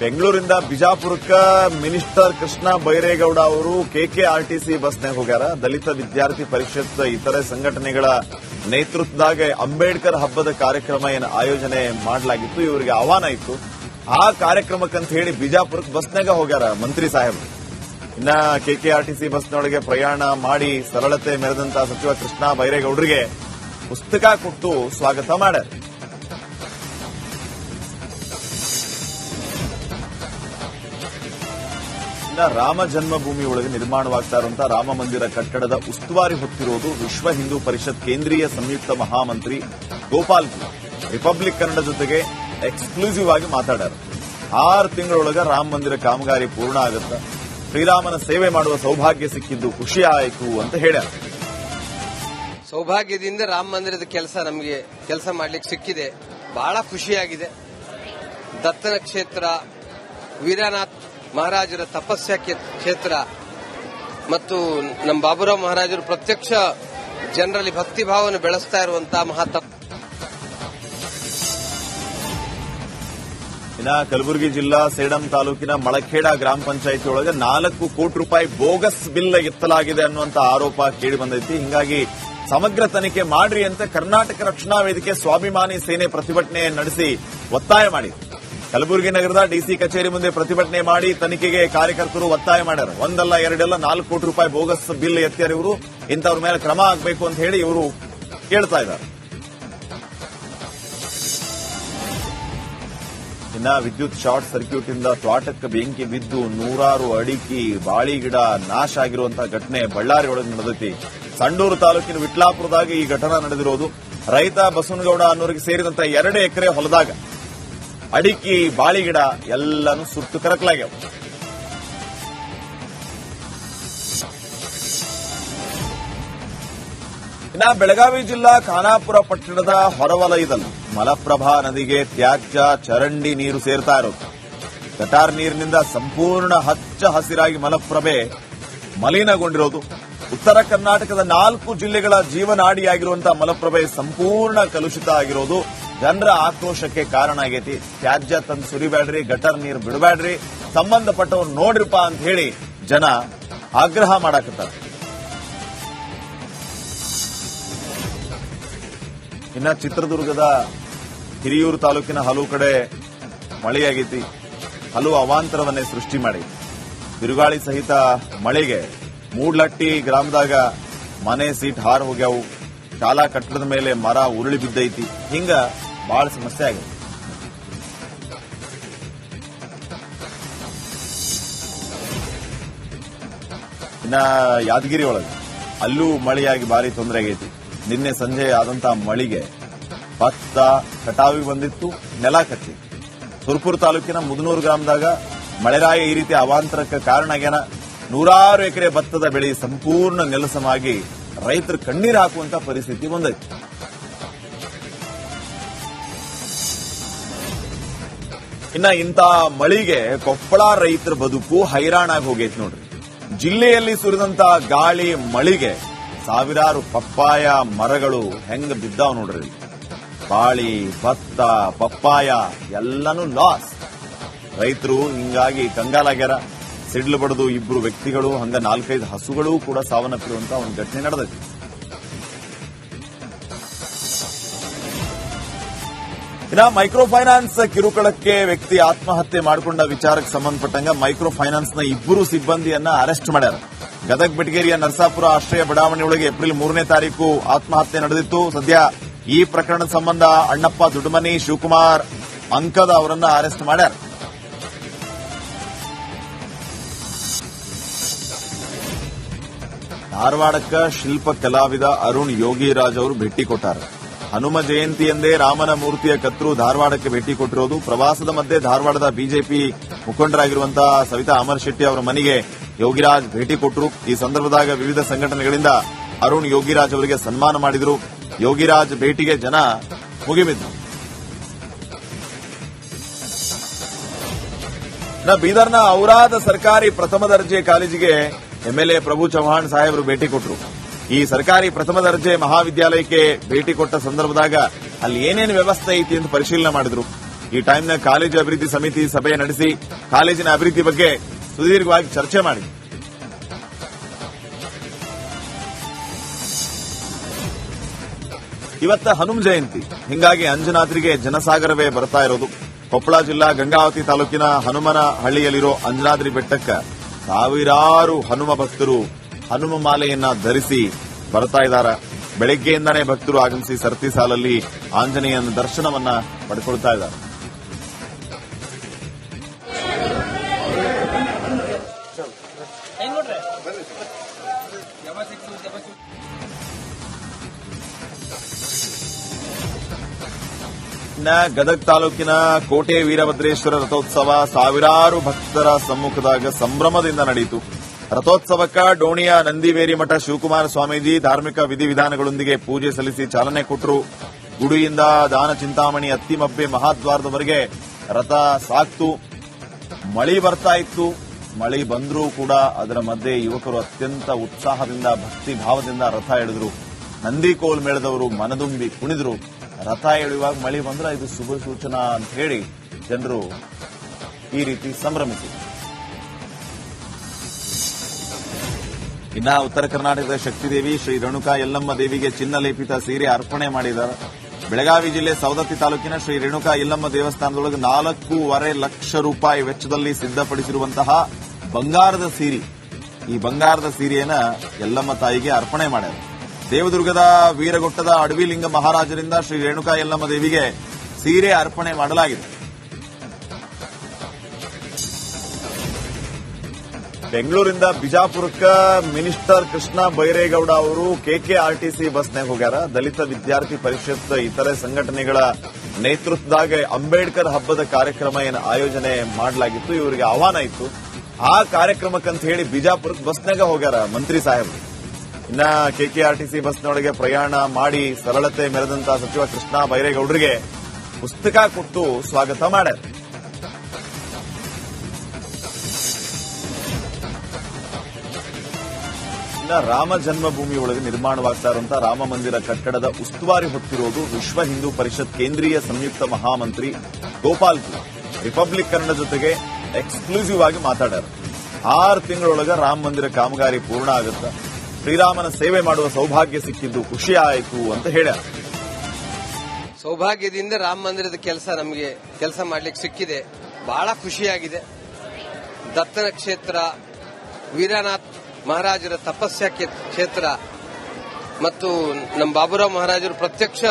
ಬೆಂಗಳೂರಿಂದ ಬಿಜಾಪುರಕ್ಕ ಮಿನಿಸ್ಟರ್ ಕೃಷ್ಣ ಬೈರೇಗೌಡ ಅವರು ಕೆಕೆಆರ್ಟಿಸಿ ಬಸ್ನಾಗ ಹೋಗ್ಯಾರ. ದಲಿತ ವಿದ್ಯಾರ್ಥಿ ಪರಿಷತ್ ಇತರೆ ಸಂಘಟನೆಗಳ ನೇತೃತ್ವದಾಗ ಅಂಬೇಡ್ಕರ್ ಹಬ್ಬದ ಕಾರ್ಯಕ್ರಮ ಏನು ಆಯೋಜನೆ ಮಾಡಲಾಗಿತ್ತು, ಇವರಿಗೆ ಆಹ್ವಾನ ಇತ್ತು. ಆ ಕಾರ್ಯಕ್ರಮಕ್ಕಂತ ಹೇಳಿ ಬಿಜಾಪುರಕ್ಕೆ ಬಸ್ನಾಗ ಹೋಗ್ಯಾರ ಮಂತ್ರಿ ಸಾಹೇಬರು. ಇನ್ನ ಕೆಕೆಆರ್ಟಿಸಿ ಬಸ್ನೊಳಗೆ ಪ್ರಯಾಣ ಮಾಡಿ ಸರಳತೆ ಮೆರೆದಂತ ಸಚಿವ ಕೃಷ್ಣ ಬೈರೇಗೌಡರಿಗೆ ಪುಸ್ತಕ ಕೊಟ್ಟು ಸ್ವಾಗತ ಮಾಡ್ಯಾರ. ರಾಮ ಜನ್ಮಭೂಮಿ ಒಳಗೆ ನಿರ್ಮಾಣವಾಗ್ತಾ ಇರುವಂತಹ ರಾಮ ಮಂದಿರ ಕಟ್ಟಡದ ಉಸ್ತುವಾರಿ ಹೊತ್ತಿರುವುದು ವಿಶ್ವ ಹಿಂದೂ ಪರಿಷತ್ ಕೇಂದ್ರೀಯ ಸಂಯುಕ್ತ ಮಹಾಮಂತ್ರಿ ಗೋಪಾಲ್ ಜಿ ರಿಪಬ್ಲಿಕ್ ಕನ್ನಡ ಜೊತೆಗೆ ಎಕ್ಸ್ಕ್ಲೂಸಿವ್ ಆಗಿ ಮಾತಾಡ್ಯಾರ. 6 ತಿಂಗಳೊಳಗ ರಾಮ ಮಂದಿರ ಕಾಮಗಾರಿ ಪೂರ್ಣ ಆಗುತ್ತಾ, ಶ್ರೀರಾಮನ ಸೇವೆ ಮಾಡುವ ಸೌಭಾಗ್ಯ ಸಿಕ್ಕಿದ್ದು ಖುಷಿ ಆಯಿತು ಅಂತ ಹೇಳ್ಯಾರ. ಸೌಭಾಗ್ಯದಿಂದ ರಾಮ ಮಂದಿರದ ಕೆಲಸ ಮಾಡ್ಲಿಕ್ಕೆ ಸಿಕ್ಕಿದೆ, ಬಹಳ ಖುಷಿಯಾಗಿದೆ. ದತ್ತನ ಕ್ಷೇತ್ರ, ವೀರನಾಥ್ ಮಹಾರಾಜರ ತಪಸ್ಯ ಕ್ಷೇತ್ರ ಮತ್ತು ನಮ್ಮ ಬಾಬುರಾವ್ ಮಹಾರಾಜರು ಪ್ರತ್ಯಕ್ಷ ಜನರಲ್ಲಿ ಭಕ್ತಿ ಭಾವನೆ ಬೆಳೆಸ್ತಾ ಇರುವಂತಹ ಮಹತ್ವ. ಇನ್ನ ಕಲಬುರಗಿ ಜಿಲ್ಲಾ ಸೇಡಂ ತಾಲೂಕಿನ ಮಳಖೇಡ ಗ್ರಾಮ ಪಂಚಾಯಿತಿ ಒಳಗೆ 4 ಕೋಟಿ ರೂಪಾಯಿ ಬೋಗಸ್ ಬಿಲ್ ಎತ್ತಲಾಗಿದೆ ಅನ್ನುವಂತ ಆರೋಪ ಕೇಳಿ ಬಂದೈತಿ. ಹಿಂಗಾಗಿ ಸಮಗ್ರ ತನಿಖೆ ಮಾಡ್ರಿ ಅಂತ ಕರ್ನಾಟಕ ರಕ್ಷಣಾ ವೇದಿಕೆ ಸ್ವಾಭಿಮಾನಿ ಸೇನೆ ಪ್ರತಿಭಟನೆ ನಡೆಸಿ ಒತ್ತಾಯ ಮಾಡಿದೆ. ಕಲಬುರಗಿ ನಗರದ ಡಿಸಿ ಕಚೇರಿ ಮುಂದೆ ಪ್ರತಿಭಟನೆ ಮಾಡಿ ತನಿಖೆಗೆ ಕಾರ್ಯಕರ್ತರು ಒತ್ತಾಯ ಮಾಡ್ಯಾರ. ಒಂದಲ್ಲ ಎರಡಲ್ಲ 4 ಕೋಟಿ ರೂಪಾಯಿ ಬೋಗಸ್ ಬಿಲ್ ಎತ್ತ್ಯಾರ ಇವರು, ಇಂಥವ್ರ ಮೇಲೆ ಕ್ರಮ ಆಗಬೇಕು ಅಂತ ಹೇಳಿ ಇವರು ಕೇಳ್ತಾ ಇದ್ದಾರೆ. ಇನ್ನ ವಿದ್ಯುತ್ ಶಾರ್ಟ್ ಸರ್ಕ್ಯೂಟ್ ಇಂದ ತೋಟಕ್ಕೆ ಬೆಂಕಿ ಬಿದ್ದು 100 ಅಡಿಕೆ ಬಾಳಿ ಗಿಡ ನಾಶ ಆಗಿರುವಂತಹ ಘಟನೆ ಬಳ್ಳಾರಿ ಒಳಗೆ ನಡೆದೈತಿ. ಸಂಡೂರು ತಾಲೂಕಿನ ವಿಟ್ಲಾಪುರದಾಗ ಈ ಘಟನೆ ನಡೆದಿರೋದು. ರೈತ ಬಸವನಗೌಡ ಅನ್ನೋರಿಗೆ ಸೇರಿದಂತ 2 ಎಕರೆ ಹೊಲದಾಗ ಅಡಿಕೆ ಬಾಳಿ ಗಿಡ ಎಲ್ಲಾನು ಸುಟ್ಟು ಕರಕಲಾಗ್ಯಾವ. ಇನ್ನ ಬೆಳಗಾವಿ ಜಿಲ್ಲಾ ಖಾನಾಪುರ ಪಟ್ಟಣದ ಹೊರವಲಯದಲ್ಲಿ ಮಲಪ್ರಭಾ ನದಿಗೆ ತ್ಯಾಜ್ಯ ಚರಂಡಿ ನೀರು ಸೇರ್ತಾ ಇರೋದು. ಗಟಾರ್ ನೀರಿನಿಂದ ಸಂಪೂರ್ಣ ಹಚ್ಚ ಹಸಿರಾಗಿ ಮಲಪ್ರಭೆ ಮಲಿನಗೊಂಡಿರೋದು. ಉತ್ತರ ಕರ್ನಾಟಕದ 4 ಜಿಲ್ಲೆಗಳ ಜೀವನಾಡಿಯಾಗಿರುವಂತಹ ಮಲಪ್ರಭೆ ಸಂಪೂರ್ಣ ಕಲುಷಿತ ಆಗಿರೋದು ಜನರ ಆಕ್ರೋಶಕ್ಕೆ ಕಾರಣ ಆಗೈತಿ. ತ್ಯಾಜ್ಯ ತಂದು ಸುರಿಬೇಡ್ರಿ, ಗಟರ್ ನೀರು ಬಿಡಬೇಡ್ರಿ, ಸಂಬಂಧಪಟ್ಟವ್ರು ನೋಡ್ರಿಪ್ಪ ಅಂತ ಹೇಳಿ ಜನ ಆಗ್ರಹ ಮಾಡಾಕತ್ತಾರೆ. ಇನ್ನ ಚಿತ್ರದುರ್ಗದ ಹಿರಿಯೂರು ತಾಲೂಕಿನ ಹಲವು ಕಡೆ ಮಳೆಯಾಗೈತಿ. ಹಲವು ಅವಾಂತರವನ್ನೇ ಸೃಷ್ಟಿ ಮಾಡೈತಿ. ಬಿರುಗಾಳಿ ಸಹಿತ ಮಳೆಗೆ ಮೂಡ್ಲಟ್ಟಿ ಗ್ರಾಮದಾಗ ಮನೆ ಸೀಟ್ ಹಾರು ಹೋಗ್ಯಾವು. ಶಾಲಾ ಕಟ್ಟಡದ ಮೇಲೆ ಮರ ಉರುಳಿ ಬಿದ್ದೈತಿ. ಹಿಂಗ ಬಹಳ ಸಮಸ್ಯೆ ಆಗಿದೆ. ಇನ್ನ ಯಾದಗಿರಿ ಒಳಗೆ ಅಲ್ಲೂ ಮಳೆಯಾಗಿ ಭಾರಿ ತೊಂದರೆ ಆಗೈತಿ. ನಿನ್ನೆ ಸಂಜೆ ಆದಂತಹ ಮಳೆಗೆ ಭತ್ತ ಕಟಾವಿಗೆ ಬಂದಿತ್ತು, ನೆಲ ಕಚ್ಚಿ. ಸುರ್ಪುರ್ ತಾಲೂಕಿನ ಮುದನೂರು ಗ್ರಾಮದಾಗ ಮಳೆರಾಯ ಈ ರೀತಿ ಅವಾಂತರಕ್ಕೆ ಕಾರಣ ಆಗ್ಯಾನ. 100 ಎಕರೆ ಭತ್ತದ ಬೆಳೆ ಸಂಪೂರ್ಣ ನೆಲಸಮಾಗಿ ರೈತರು ಕಣ್ಣೀರು ಹಾಕುವಂತ ಪರಿಸ್ಥಿತಿ ಬಂದೈತಿ. ಇನ್ನ ಇಂಥ ಮಳಿಗೆ ಕೊಪ್ಪಳ ರೈತರ ಬದುಕು ಹೈರಾಣಾಗಿ ಹೋಗೈತಿ ನೋಡ್ರಿ. ಜಿಲ್ಲೆಯಲ್ಲಿ ಸುರಿದಂತ ಗಾಳಿ ಮಳಿಗೆ ಸಾವಿರಾರು ಪಪ್ಪಾಯ ಮರಗಳು ಹೆಂಗ ಬಿದ್ದಾವ್ ನೋಡ್ರಿ. ಬಾಳಿ, ಭತ್ತ, ಪಪ್ಪಾಯ ಎಲ್ಲಾನು ಲಾಸ್. ರೈತರು ಹಿಂಗಾಗಿ ಕಂಗಾಲಾಗ್ಯಾರ. ಸಿಡ್ಲು ಬಡದು 2 ವ್ಯಕ್ತಿಗಳು, ಹಂಗ 4-5 ಹಸುಗಳು ಕೂಡ ಸಾವನ್ನಪ್ಪಿರುವಂತ ಒಂದು ಘಟನೆ ನಡೆದೈತಿ. ಇನ್ನ ಮೈಕ್ರೋ ಫೈನಾನ್ಸ್ ಕಿರುಕುಳಕ್ಕೆ ವ್ಯಕ್ತಿ ಆತ್ಮಹತ್ಯೆ ಮಾಡಿಕೊಂಡ ವಿಚಾರಕ್ಕೆ ಸಂಬಂಧಪಟ್ಟಂಗ ಮೈಕ್ರೋ ಫೈನಾನ್ಸ್ನ 2 ಸಿಬ್ಬಂದಿಯನ್ನ ಅರೆಸ್ಟ್ ಮಾಡ್ಯಾರ. ಗದಗ ಬೆಟಗೇರಿಯ ನರಸಾಪುರ ಆಶ್ರಯ ಬಡಾವಣೆಯೊಳಗೆ ಏಪ್ರಿಲ್ 3ನೇ ತಾರೀಕು ಆತ್ಮಹತ್ಯೆ ನಡೆದಿತ್ತು. ಸದ್ಯ ಈ ಪ್ರಕರಣದ ಸಂಬಂಧ ಅಣ್ಣಪ್ಪ ದುಡ್ಮನಿ, ಶಿವಕುಮಾರ್ ಅಂಕದ ಅವರನ್ನ ಅರೆಸ್ಟ್ ಮಾಡ್ಯಾರ. ಧಾರವಾಡಕ್ಕ ಶಿಲ್ಪ ಕಲಾವಿದ ಅರುಣ್ ಯೋಗಿರಾಜ್ ಅವರು ಭೇಟಿ ಕೊಟ್ಟಾರ. ಹನುಮ ಜಯಂತಿಯಂದೇ ರಾಮನ ಮೂರ್ತಿಯ ಕರ್ತೃ ಧಾರವಾಡಕ್ಕೆ ಭೇಟಿ ಕೊಟ್ಟಿರೋದು. ಪ್ರವಾಸದ ಮಧ್ಯೆ ಧಾರವಾಡದ ಬಿಜೆಪಿ ಮುಖಂಡರಾಗಿರುವಂತಹ ಸವಿತಾ ಅಮರ್ ಶೆಟ್ಟಿ ಅವರ ಮನೆಗೆ ಯೋಗಿರಾಜ್ ಭೇಟಿ ಕೊಟ್ಟರು. ಈ ಸಂದರ್ಭದಾಗ ವಿವಿಧ ಸಂಘಟನೆಗಳಿಂದ ಅರುಣ್ ಯೋಗಿರಾಜ್ ಅವರಿಗೆ ಸನ್ಮಾನ ಮಾಡಿದರು. ಯೋಗಿರಾಜ್ ಭೇಟಿಗೆ ಜನ ಮುಗಿಬಿದ್ರು. ಬೀದರ್ನ ಔರಾದ ಸರ್ಕಾರಿ ಪ್ರಥಮ ದರ್ಜೆ ಕಾಲೇಜಿಗೆ ಎಂಎಲ್ಎ ಪ್ರಭು ಚೌಹಾಣ್ ಸಾಹೇಬರು ಭೇಟಿ ಕೊಟ್ಟರು. ಈ ಸರ್ಕಾರಿ ಪ್ರಥಮ ದರ್ಜೆ ಮಹಾವಿದ್ಯಾಲಯಕ್ಕೆ ಭೇಟಿ ಕೊಟ್ಟ ಸಂದರ್ಭದಾಗ ಅಲ್ಲಿ ಏನೇನು ವ್ಯವಸ್ಥೆ ಐತಿ ಅಂತ ಪರಿಶೀಲನೆ ಮಾಡಿದ್ರು. ಈ ಟೈಮ್ನ ಕಾಲೇಜು ಅಭಿವೃದ್ಧಿ ಸಮಿತಿ ಸಭೆ ನಡೆಸಿ ಕಾಲೇಜಿನ ಅಭಿವೃದ್ಧಿ ಬಗ್ಗೆ ಸುದೀರ್ಘವಾಗಿ ಚರ್ಚೆ ಮಾಡಿ. ಇವತ್ತ ಹನುಮ ಜಯಂತಿ, ಹಿಂಗಾಗಿ ಅಂಜನಾದ್ರಿಗೆ ಜನಸಾಗರವೇ ಬರ್ತಾ ಇರೋದು. ಕೊಪ್ಪಳ ಜಿಲ್ಲಾ ಗಂಗಾವತಿ ತಾಲೂಕಿನ ಹನುಮನ ಹಳ್ಳಿಯಲ್ಲಿರೋ ಅಂಜನಾದ್ರಿ ಬೆಟ್ಟಕ್ಕೆ ಸಾವಿರಾರು ಹನುಮ ಭಕ್ತರು ಹನುಮ ಮಾಲೆಯನ್ನ ಧರಿಸಿ ಬರ್ತಾ ಇದ್ದಾರೆ. ಬೆಳಗ್ಗೆಯಿಂದನೇ ಭಕ್ತರು ಆಗಮಿಸಿ ಸರತಿ ಸಾಲಲ್ಲಿ ಆಂಜನೇಯನ ದರ್ಶನವನ್ನ ಪಡ್ಕೊಳ್ತಾ ಇದ್ದಾರೆ. ಗದಗ ತಾಲೂಕಿನ ಕೋಟೆ ವೀರಭದ್ರೇಶ್ವರ ರಥೋತ್ಸವ ಸಾವಿರಾರು ಭಕ್ತರ ಸಮ್ಮುಖದಾಗ ಸಂಭ್ರಮದಿಂದ ನಡೆಯಿತು. ರಥೋತ್ಸವಕ್ಕ ಡೋಣಿಯ ನಂದಿವೇರಿ ಮಠ ಶಿವಕುಮಾರ ಸ್ವಾಮೀಜಿ ಧಾರ್ಮಿಕ ವಿಧಿವಿಧಾನಗಳೊಂದಿಗೆ ಪೂಜೆ ಸಲ್ಲಿಸಿ ಚಾಲನೆ ಕೊಟ್ಟರು. ಗುಡಿಯಿಂದ ದಾನ ಚಿಂತಾಮಣಿ ಅತ್ತಿಮಬ್ಬೆ ಮಹಾದ್ವಾರದವರೆಗೆ ರಥ ಸಾಕ್ತು. ಮಳಿ ಬರ್ತಾ ಇತ್ತು. ಮಳಿ ಬಂದರೂ ಕೂಡ ಅದರ ಮಧ್ಯೆ ಯುವಕರು ಅತ್ಯಂತ ಉತ್ಸಾಹದಿಂದ ಭಕ್ತಿ ಭಾವದಿಂದ ರಥ ಎಳೆದ್ರು. ನಂದಿಕೋಲ್ ಮೇಳದವರು ಮನದುಂಬಿ ಕುಣಿದ್ರು. ರಥ ಎಳೆಯುವಾಗ ಮಳಿ ಬಂದ್ರೆ ಇದು ಶುಭ ಸೂಚನಾ ಅಂತ ಹೇಳಿ ಜನರು ಈ ರೀತಿ ಸಂಭ್ರಮಿಸಿದರು. ಇನ್ನ ಉತ್ತರ ಕರ್ನಾಟಕದ ಶಕ್ತಿದೇವಿ ಶ್ರೀ ರೇಣುಕಾ ಯಲ್ಲಮ್ಮ ದೇವಿಗೆ ಚಿನ್ನ ಲೇಪಿತ ಸೀರೆ ಅರ್ಪಣೆ ಮಾಡಿದ್ದಾರೆ. ಬೆಳಗಾವಿ ಜಿಲ್ಲೆ ಸವದತ್ತಿ ತಾಲೂಕಿನ ಶ್ರೀ ರೇಣುಕಾ ಯಲ್ಲಮ್ಮ ದೇವಸ್ಥಾನದೊಳಗೆ 4.5 ಲಕ್ಷ ರೂಪಾಯಿ ವೆಚ್ಚದಲ್ಲಿ ಸಿದ್ಧಪಡಿಸಿರುವಂತಹ ಬಂಗಾರದ ಸೀರೆ, ಈ ಬಂಗಾರದ ಸೀರೆಯನ್ನ ಯಲ್ಲಮ್ಮ ತಾಯಿಗೆ ಅರ್ಪಣೆ ಮಾಡ್ಯಾರ. ದೇವದುರ್ಗದ ವೀರಗೊಟ್ಟದ ಅಡವಿಲಿಂಗ ಮಹಾರಾಜರಿಂದ ಶ್ರೀ ರೇಣುಕಾ ಯಲ್ಲಮ್ಮ ದೇವಿಗೆ ಸೀರೆ ಅರ್ಪಣೆ ಮಾಡಲಾಗಿದೆ. ಬೆಂಗಳೂರಿಂದ ಬಿಜಾಪುರಕ್ಕೆ ಮಿನಿಸ್ಟರ್ ಕೃಷ್ಣ ಬೈರೇಗೌಡ ಅವರು ಕೆಕೆಆರ್ಟಿಸಿ ಬಸ್ನಾಗ ಹೋಗ್ಯಾರ. ದಲಿತ ವಿದ್ಯಾರ್ಥಿ ಪರಿಷತ್ ಇತರೆ ಸಂಘಟನೆಗಳ ನೇತೃತ್ವದಾಗ ಅಂಬೇಡ್ಕರ್ ಹಬ್ಬದ ಕಾರ್ಯಕ್ರಮ ಏನು ಆಯೋಜನೆ ಮಾಡಲಾಗಿತ್ತು, ಇವರಿಗೆ ಆಹ್ವಾನ ಇತ್ತು. ಆ ಕಾರ್ಯಕ್ರಮಕ್ಕಂತ ಹೇಳಿ ಬಿಜಾಪುರಕ್ಕೆ ಬಸ್ನಾಗ ಹೋಗ್ಯಾರ ಮಂತ್ರಿ ಸಾಹೇಬರು. ಇನ್ನ ಕೆಕೆಆರ್ಟಿಸಿ ಬಸ್ನೊಳಗೆ ಪ್ರಯಾಣ ಮಾಡಿ ಸರಳತೆ ಮೆರೆದಂತ ಸಚಿವ ಕೃಷ್ಣ ಬೈರೇಗೌಡರಿಗೆ ಪುಸ್ತಕ ಕೊಟ್ಟು ಸ್ವಾಗತ ಮಾಡ್ಯಾರ. ಇನ್ನ ರಾಮ ಜನ್ಮಭೂಮಿ ಒಳಗೆ ನಿರ್ಮಾಣವಾಗ್ತಾ ಇರುವಂತಹ ರಾಮ ಮಂದಿರ ಕಟ್ಟಡದ ಉಸ್ತುವಾರಿ ಹೊತ್ತಿರೋದು ವಿಶ್ವ ಹಿಂದೂ ಪರಿಷತ್ ಕೇಂದ್ರೀಯ ಸಂಯುಕ್ತ ಮಹಾಮಂತ್ರಿ ಗೋಪಾಲ್ ಪೂರ್. ರಿಪಬ್ಲಿಕ್ ಕನ್ನಡ ಜೊತೆಗೆ ಎಕ್ಸ್ಕ್ಲೂಸಿವ್ ಆಗಿ ಮಾತಾಡ್ಯಾರ. 6 ತಿಂಗಳೊಳಗ ರಾಮ ಮಂದಿರ ಕಾಮಗಾರಿ ಪೂರ್ಣ ಆಗುತ್ತೆ. ಶ್ರೀರಾಮನ ಸೇವೆ ಮಾಡುವ ಸೌಭಾಗ್ಯ ಸಿಕ್ಕಿದ್ದು ಖುಷಿ ಆಯಿತು ಅಂತ ಹೇಳ್ಯಾರ. ಸೌಭಾಗ್ಯದಿಂದ ರಾಮ ಮಂದಿರದ ಕೆಲಸ ಮಾಡ್ಲಿಕ್ಕೆ ಸಿಕ್ಕಿದೆ. ಬಹಳ ಖುಷಿಯಾಗಿದೆ. ದತ್ತನ ಕ್ಷೇತ್ರ, ವೀರನಾಥ್ ಮಹಾರಾಜರ ತಪಸ್ಯ ಕ್ಷೇತ್ರ ಮತ್ತು ನಮ್ಮ ಬಾಬುರಾವ್ ಮಹಾರಾಜರು ಪ್ರತ್ಯಕ್ಷ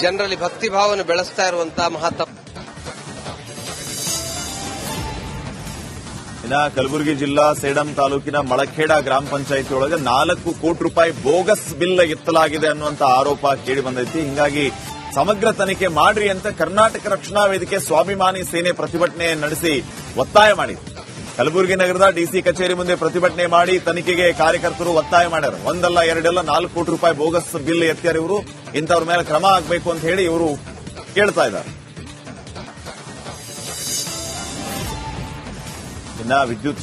ಜನರಲ್ಲಿ ಭಕ್ತಿ ಭಾವನೆ ಬೆಳೆಸ್ತಾ ಇರುವಂತಹ ಮಹಾತಪ. ಇನ್ನ ಕಲಬುರಗಿ ಜಿಲ್ಲಾ ಸೇಡಂ ತಾಲೂಕಿನ ಮಳಖೇಡ ಗ್ರಾಮ ಪಂಚಾಯಿತಿ ಒಳಗೆ 4 ಕೋಟಿ ರೂಪಾಯಿ ಬೋಗಸ್ ಬಿಲ್ ಎತ್ತಲಾಗಿದೆ ಅನ್ನುವಂತ ಆರೋಪ ಕೇಳಿ ಬಂದೈತಿ. ಹಿಂಗಾಗಿ ಸಮಗ್ರ ತನಿಖೆ ಮಾಡ್ರಿ ಅಂತ ಕರ್ನಾಟಕ ರಕ್ಷಣಾ ವೇದಿಕೆ ಸ್ವಾಭಿಮಾನಿ ಸೇನೆ ಪ್ರತಿಭಟನೆ ನಡೆಸಿ ಒತ್ತಾಯ ಮಾಡಿದೆ. ಕಲಬುರಗಿ ನಗರದ ಡಿಸಿ ಕಚೇರಿ ಮುಂದೆ ಪ್ರತಿಭಟನೆ ಮಾಡಿ ತನಿಖೆಗೆ ಕಾರ್ಯಕರ್ತರು ಒತ್ತಾಯ ಮಾಡ್ಯಾರ. 1 ಅಲ್ಲ 2 ಅಲ್ಲ 4 ಕೋಟಿ ರೂಪಾಯಿ ಬೋಗಸ್ ಬಿಲ್ ಎತ್ತಾರ. ಇವರು ಇಂಥವ್ರ ಮೇಲೆ ಕ್ರಮ ಆಗಬೇಕು ಅಂತ ಹೇಳಿ ಇವರು ಕೇಳ್ತಾ ಇದ್ದಾರೆ. ಇನ್ನ ವಿದ್ಯುತ್